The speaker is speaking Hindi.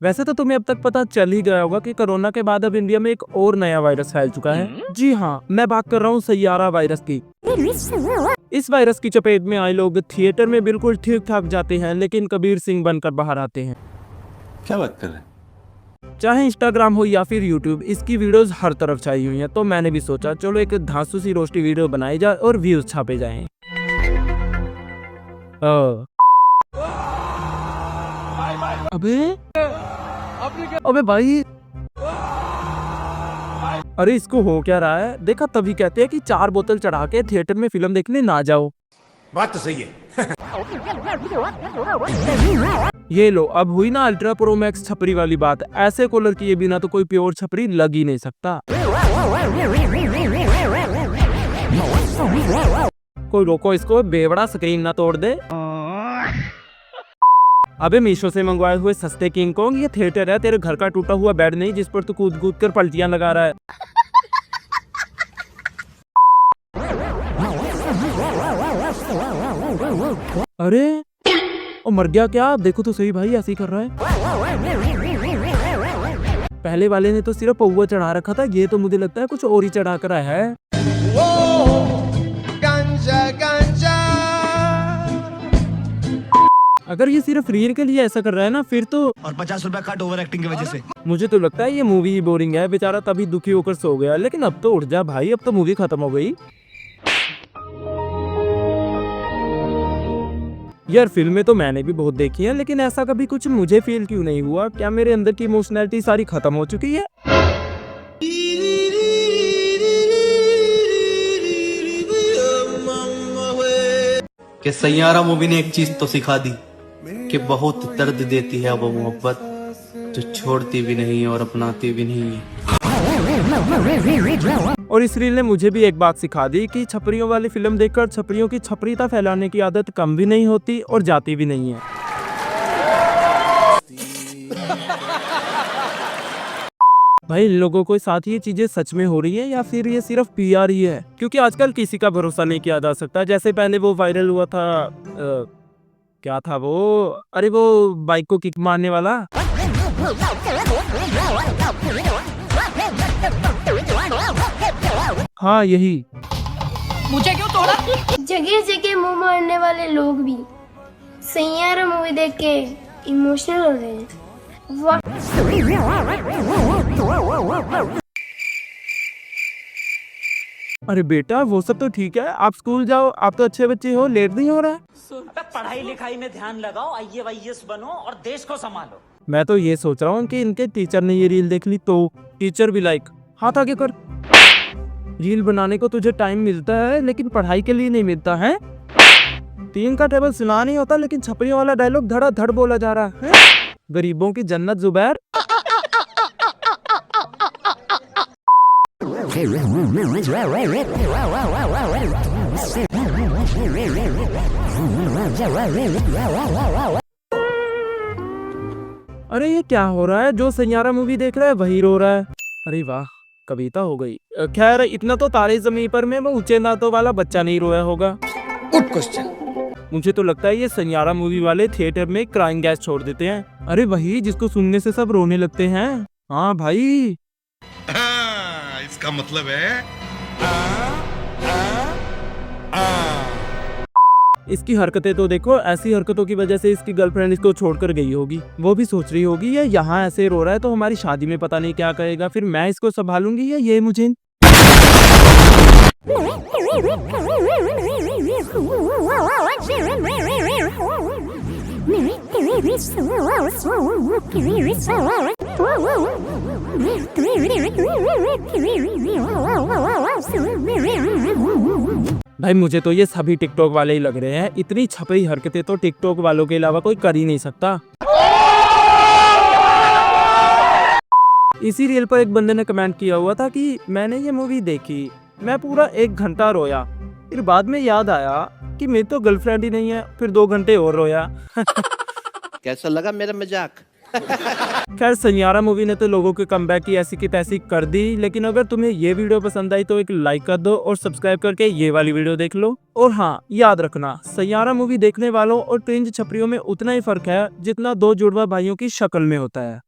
वैसे तो तुम्हें अब तक पता चल ही गया होगा कि कोरोना के बाद अब इंडिया में एक और नया वायरस फैल चुका है। जी हाँ, मैं बात कर रहा हूँ सैयारा वायरस की। इस वायरस की चपेट में आए लोग थिएटर में बिल्कुल ठीक ठाक जाते हैं, लेकिन कबीर सिंह बनकर बाहर आते हैं। क्या बात कर रहे हैं? चाहे इंस्टाग्राम हो या फिर यूट्यूब, इसकी वीडियोस हर तरफ छाई हुई हैं। तो मैंने भी सोचा चलो एक धांसू सी रोस्टी वीडियो बनाई जाए और व्यूज छापे जाएं। अबे भाई, अरे इसको हो क्या रहा है? देखा, तभी कहते हैं कि 4 बोतल चढ़ा के थिएटर में फिल्म देखने ना जाओ। बात तो सही है। ये लो, अब हुई ना अल्ट्रा प्रो मैक्स छपरी वाली बात। ऐसे कूलर किए बिना तो कोई प्योर छपरी लग ही नहीं सकता। कोई रोको इसको, बेवड़ा स्क्रीन ना तोड़ दे। अबे मीशो से मंगवाए हुए सस्ते किंग कॉन्ग, ये थिएटर है, तेरे घर का टूटा हुआ बेड नहीं जिस पर तू कूद कूद कर पलटियां लगा रहा है। अरे ओ, मर गया क्या? देखो तो सही भाई, ऐसे ही कर रहा है। पहले वाले ने तो सिर्फ पौवा चढ़ा रखा था, ये तो मुझे लगता है कुछ और ही चढ़ा कर आया है। अगर ये सिर्फ रील के लिए ऐसा कर रहा है ना, फिर तो और 50 रुपया कट ओवर एक्टिंग की वजह से मुझे तो लगता है ये मूवी ही बोरिंग है। बेचारा तभी दुखी होकर सो गया, लेकिन अब तो उठ जा भाई, अब तो मूवी खत्म हो गई। यार फिल्में तो मैंने भी बहुत देखी हैं, लेकिन ऐसा कभी कुछ मुझे फील क्यों नहीं हुआ? क्या मेरे अंदर की इमोशनैलिटी सारी खत्म हो चुकी है? कि सैयारा मूवी ने एक चीज तो सिखा दी कि बहुत दर्द देती है वो मोहब्बत जो छोड़ती भी नहीं और अपनाती भी नहीं है। और इस रील ने मुझे भी एक बात सिखा दी कि छपरियों वाली फिल्म देखकर छपरियों की छपरीता फैलाने की आदत कम भी नहीं होती और जाती भी नहीं है। भाई इन लोगों के साथ ये चीजें सच में हो रही है या फिर ये सिर्फ पीआर ही है? क्योंकि आजकल किसी का भरोसा नहीं किया जा सकता। जैसे पहले वो वायरल हुआ था, क्या था वो? अरे वो बाइक को किक मारने वाला। हाँ यही। मुझे क्यों तोड़ा? जगह जगह मुंह मारने वाले लोग भी सैयारा मूवी देख के इमोशनल हो रहे हैं। अरे बेटा वो सब तो ठीक है, आप स्कूल जाओ, आप तो अच्छे बच्चे हो, लेट नहीं हो रहा है। पढ़ाई लिखाई में ध्यान लगाओ, IAS बनो और देश को संभालो। मैं तो ये सोच रहा हूँ कि इनके टीचर ने ये रील देख ली तो टीचर भी लाइक हाथ आगे कर। रील बनाने को तुझे टाइम मिलता है लेकिन पढ़ाई के लिए नहीं मिलता है। 3 का टेबल सुना नहीं होता, लेकिन छपरियों वाला डायलॉग धड़ाधड़ बोला जा रहा है। गरीबों की जन्नत जुबैर। अरे ये क्या हो रहा है? जो सैयारा मूवी देख रहा है वही रो रहा है। अरे वाह, कविता हो गई। खैर इतना तो तारे ज़मीन पर में वो ऊंचे नातों वाला बच्चा नहीं रोया होगा। Good question. मुझे तो लगता है ये सैयारा मूवी वाले थिएटर में क्राइम गैस छोड़ देते हैं। अरे वही जिसको सुनने से सब रोने लगते हैं। हाँ भाई, इसका मतलब है इसकी हरकतें तो देखो। ऐसी हरकतों की वजह से इसकी गर्लफ्रेंड इसको छोड़कर गई होगी। वो भी सोच रही होगी ये यहाँ ऐसे रो रहा है तो हमारी शादी में पता नहीं क्या करेगा, फिर मैं इसको संभालूंगी या ये मुझे। भाई मुझे तो ये सभी टिकटॉक वाले ही लग रहे हैं। इतनी छपरी हरकतें तो टिकटॉक वालों के अलावा कोई कर ही नहीं सकता। इसी रील पर एक बंदे ने कमेंट किया हुआ था कि मैंने ये मूवी देखी, मैं पूरा 1 घंटा रोया, फिर बाद में याद आया कि मेरी तो गर्लफ्रेंड ही नहीं है, फिर 2 घंटे और रोया। कैसा लगा मेरा मजाक? खैर सैयारा मूवी ने तो लोगों के कमबैक की ऐसी की तैसी कर दी, लेकिन अगर तुम्हें ये वीडियो पसंद आई तो एक लाइक कर दो और सब्सक्राइब करके ये वाली वीडियो देख लो। और हाँ, याद रखना सैयारा मूवी देखने वालों और क्रिंज छपरियों में उतना ही फर्क है जितना दो जुड़वा भाइयों की शक्ल में होता है।